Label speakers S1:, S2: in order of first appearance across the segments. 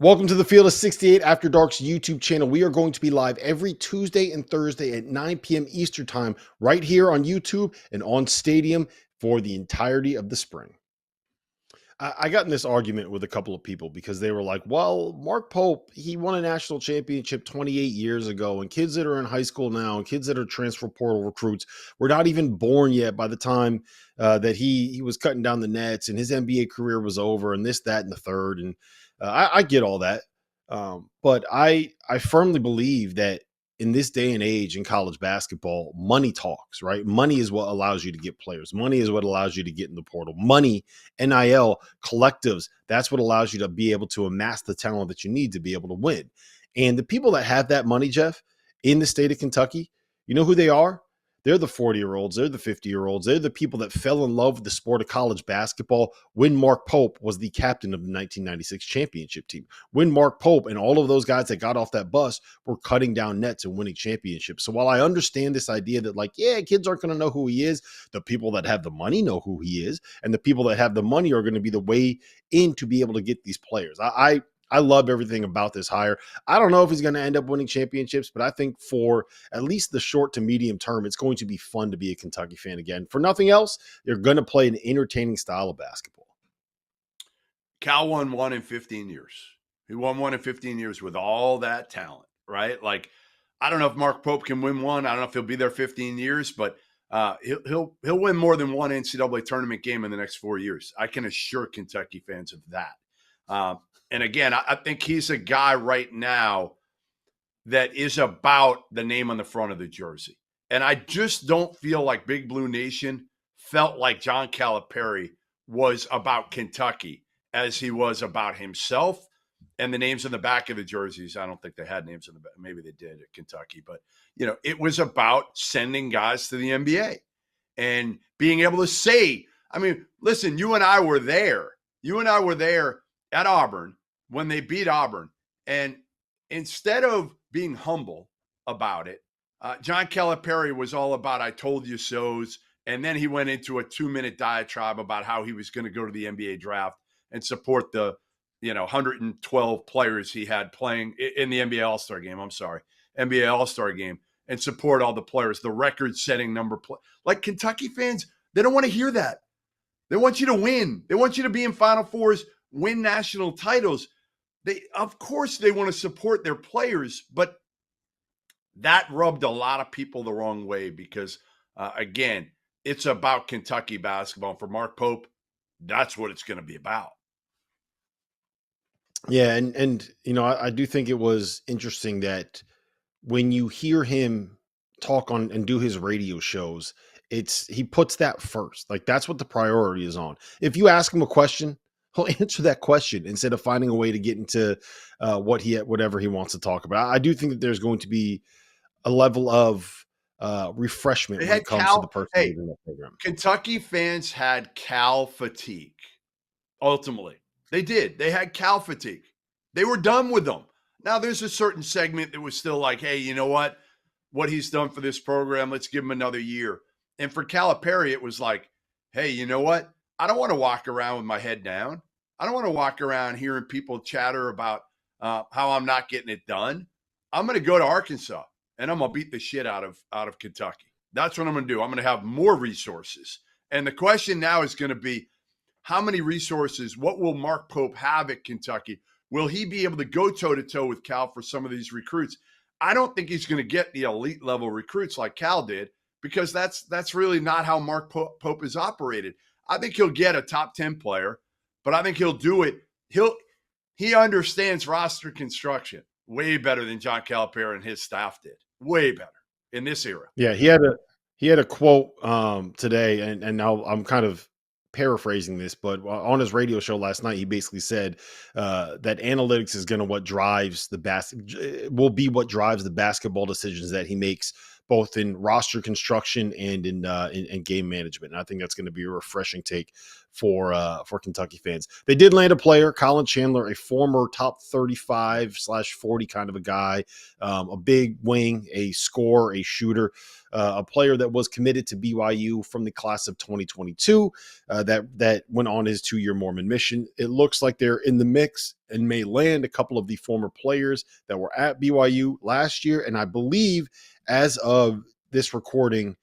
S1: Welcome to the Field of 68 After Dark's YouTube channel. We are going to be live every Tuesday and Thursday at 9 p.m. Eastern Time right here on YouTube and on Stadium for the entirety of the spring. I got in this argument with a couple of people because they were like, well, Mark Pope, he won a national championship 28 years ago, and kids that are in high school now and kids that are transfer portal recruits were not even born yet by the time that he was cutting down the nets and his NBA career was over and this, that, and the third. And I get all that. But I firmly believe that in this day and age in college basketball, money talks, right? Money is what allows you to get players. Money is what allows you to get in the portal. Money, NIL, collectives, that's what allows you to be able to amass the talent that you need to be able to win. And the people that have that money, Jeff, in the state of Kentucky, you know who they are? They're the 40-year-olds. They're the 50-year-olds. They're the people that fell in love with the sport of college basketball when Mark Pope was the captain of the 1996 championship team. When Mark Pope and all of those guys that got off that bus were cutting down nets and winning championships. So while I understand this idea that, like, yeah, kids aren't going to know who he is, the people that have the money know who he is, and the people that have the money are going to be the way in to be able to get these players. I love everything about this hire. I don't know if he's going to end up winning championships, but I think for at least the short to medium term, it's going to be fun to be a Kentucky fan again. For nothing else, they're going to play an entertaining style of basketball.
S2: Cal won one in 15 years. He won one in 15 years with all that talent, right? Like, I don't know if Mark Pope can win one. I don't know if he'll be there 15 years, but he'll win more than one NCAA tournament game in the next 4 years. I can assure Kentucky fans of that. And again, I think he's a guy right now that is about the name on the front of the jersey. And I just don't feel like Big Blue Nation felt like John Calipari was about Kentucky as he was about himself. And the names on the back of the jerseys, I don't think they had names on the back. Maybe they did at Kentucky. But, it was about sending guys to the NBA and being able to say, I mean, listen, you and I were there. You and I were there at Auburn when they beat Auburn. And instead of being humble about it, John Calipari was all about I told you so's. And then he went into a 2-minute diatribe about how he was going to go to the NBA draft and support the 112 players he had playing in the NBA All-Star game. NBA All-Star game, and support all the players, the record-setting number. Like Kentucky fans, they don't want to hear that. They want you to win. They want you to be in Final Fours, win national titles. Of course, they want to support their players, but that rubbed a lot of people the wrong way because, again, it's about Kentucky basketball. For Mark Pope, that's what it's going to be about.
S1: Yeah, and I do think it was interesting that when you hear him talk on and do his radio shows, he puts that first. Like, that's what the priority is on. If you ask him a question, he'll answer that question instead of finding a way to get into whatever he wants to talk about. I do think that there's going to be a level of refreshment when it comes to the person in the program.
S2: Kentucky fans had Cal fatigue. Ultimately, they did. They had Cal fatigue. They were done with them. Now, there's a certain segment that was still like, hey, you know what? What he's done for this program, let's give him another year. And for Calipari, it was like, hey, you know what? I don't want to walk around with my head down. I don't want to walk around hearing people chatter about how I'm not getting it done. I'm going to go to Arkansas, and I'm going to beat the shit out of Kentucky. That's what I'm going to do. I'm going to have more resources. And the question now is going to be, how many resources, what will Mark Pope have at Kentucky? Will he be able to go toe-to-toe with Cal for some of these recruits? I don't think he's going to get the elite level recruits like Cal did, because that's really not how Mark Pope is operated. I think he'll get a top 10 player, but I think he'll do it. He understands roster construction way better than John Calipari and his staff did. Way better in this era.
S1: Yeah, he had a quote today, and now I'm kind of paraphrasing this, but on his radio show last night, he basically said that analytics is going to what drives the basketball decisions that he makes, both in roster construction and in game management. And I think that's going to be a refreshing take for Kentucky fans. They did land a player, Colin Chandler, a former top 35/40 kind of a guy, a big wing, a scorer, a shooter, a player that was committed to BYU from the class of 2022 that went on his 2-year Mormon mission. It looks like they're in the mix and may land a couple of the former players that were at BYU last year. And I believe as of this recording,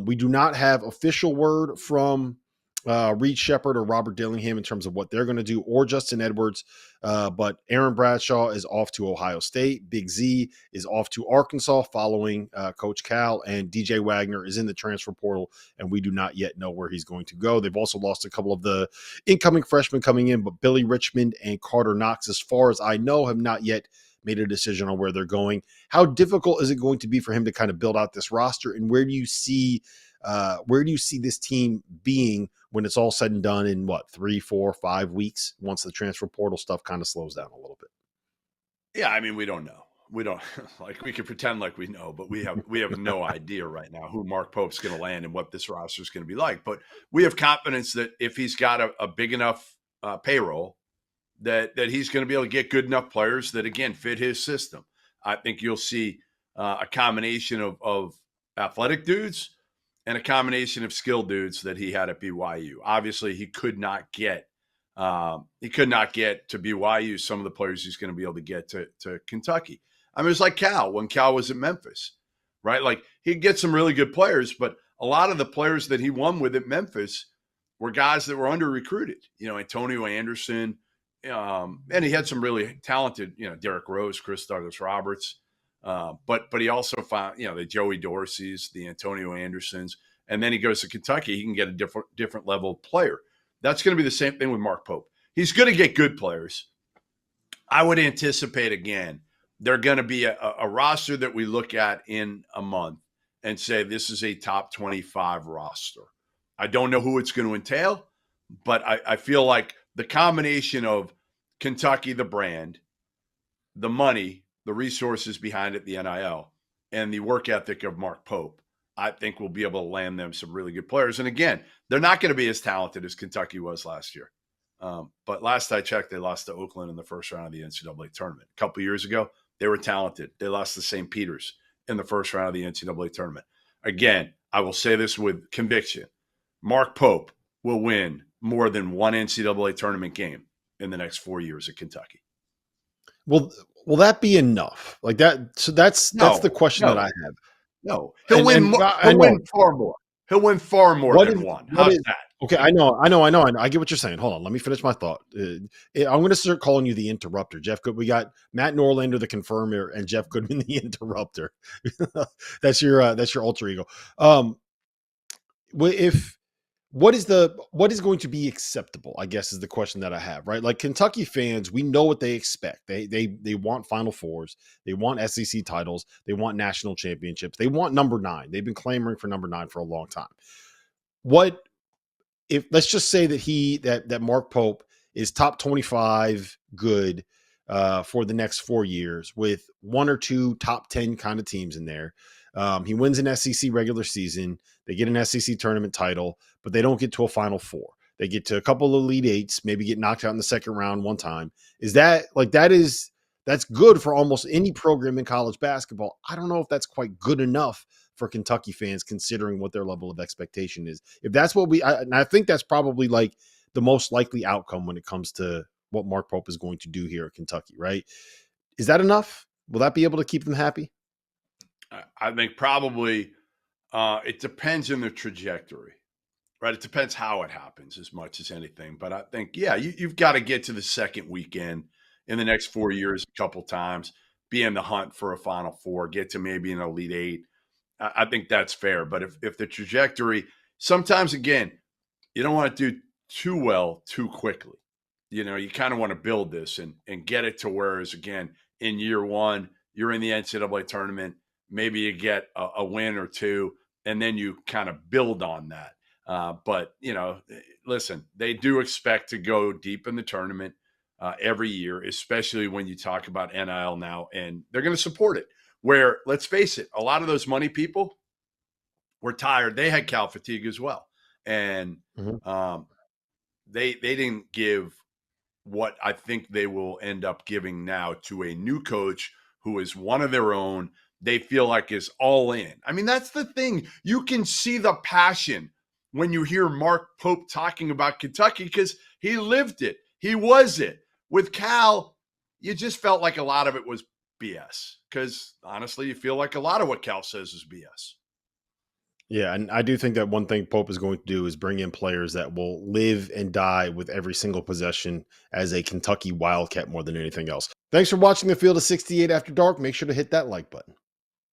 S1: we do not have official word from Reed Shepard or Robert Dillingham in terms of what they're going to do, or Justin Edwards. But Aaron Bradshaw is off to Ohio State. Big Z is off to Arkansas following Coach Cal, and DJ Wagner is in the transfer portal, and we do not yet know where he's going to go. They've also lost a couple of the incoming freshmen coming in, but Billy Richmond and Carter Knox, as far as I know, have not yet made a decision on where they're going. How difficult is it going to be for him to kind of build out this roster, and where do you see this team being when it's all said and done in 3, 4, 5 weeks, once the transfer portal stuff kind of slows down a little bit?
S2: Yeah, I mean, we don't know. We don't like we can pretend like we know, but we have no idea right now who Mark Pope's going to land and what this roster is going to be like. But we have confidence that if he's got a big enough payroll, that he's going to be able to get good enough players that, again, fit his system. I think you'll see a combination of athletic dudes and a combination of skilled dudes that he had at BYU. Obviously, he could not get to BYU some of the players he's going to be able to get to Kentucky. I mean, it's like Cal when Cal was at Memphis, right? Like, he'd get some really good players, but a lot of the players that he won with at Memphis were guys that were under-recruited. Antonio Anderson, and he had some really talented, Derrick Rose, Chris Douglas-Roberts, but he also found, the Joey Dorseys, the Antonio Andersons, and then he goes to Kentucky. He can get a different level of player. That's going to be the same thing with Mark Pope. He's going to get good players. I would anticipate, again, they're going to be a roster that we look at in a month and say this is a top 25 roster. I don't know who it's going to entail, but I feel like the combination of Kentucky, the brand, the money, the resources behind it, the NIL, and the work ethic of Mark Pope, I think we'll be able to land them some really good players. And again, they're not going to be as talented as Kentucky was last year. But last I checked, they lost to Oakland in the first round of the NCAA tournament. A couple years ago, they were talented. They lost to St. Peter's in the first round of the NCAA tournament. Again, I will say this with conviction. Mark Pope will win more than one NCAA tournament game in the next 4 years at Kentucky.
S1: Will that be enough? Like that? So that's the question that I have.
S2: No, he'll win far more. He'll win far more than one. How's that?
S1: Okay, I know. I get what you're saying. Hold on, let me finish my thought. I'm going to start calling you the interrupter, Jeff. We got Matt Norlander, the confirmer, and Jeff Goodman, the interrupter. That's your alter ego. What is going to be acceptable, I guess, is the question that I have, right? Like, Kentucky fans, we know what they expect. They want Final Fours. They want SEC titles. They want national championships. They want number 9. They've been clamoring for number 9 for a long time. Let's just say that Mark Pope is top 25 good for the next 4 years with 1 or 2 top 10 kind of teams in there. He wins an SEC regular season. They get an SEC tournament title, but they don't get to a Final Four. They get to a couple of Elite Eights, maybe get knocked out in the second round one time. That's good for almost any program in college basketball. I don't know if that's quite good enough for Kentucky fans, considering what their level of expectation is. If that's what I think that's probably like the most likely outcome when it comes to what Mark Pope is going to do here at Kentucky, right? Is that enough? Will that be able to keep them happy?
S2: I think probably it depends on the trajectory, right? It depends how it happens as much as anything. But I think, yeah, you've got to get to the second weekend in the next 4 years a couple times, be in the hunt for a Final Four, get to maybe an Elite Eight. I think that's fair. But if the trajectory, sometimes, again, you don't want to do too well too quickly. You kind of want to build this and get it to where, again, in year one, you're in the NCAA tournament. Maybe you get a win or two, and then you kind of build on that. But, listen, they do expect to go deep in the tournament every year, especially when you talk about NIL now, and they're going to support it. Where, let's face it, a lot of those money people were tired. They had Cal fatigue as well. And they didn't give what I think they will end up giving now to a new coach who is one of their own. They feel like is all in. I mean, that's the thing. You can see the passion when you hear Mark Pope talking about Kentucky because he lived it. He was it. With Cal, you just felt like a lot of it was BS because honestly, you feel like a lot of what Cal says is BS.
S1: Yeah, and I do think that one thing Pope is going to do is bring in players that will live and die with every single possession as a Kentucky Wildcat more than anything else. Thanks for watching the Field of 68 After Dark. Make sure to hit that like button.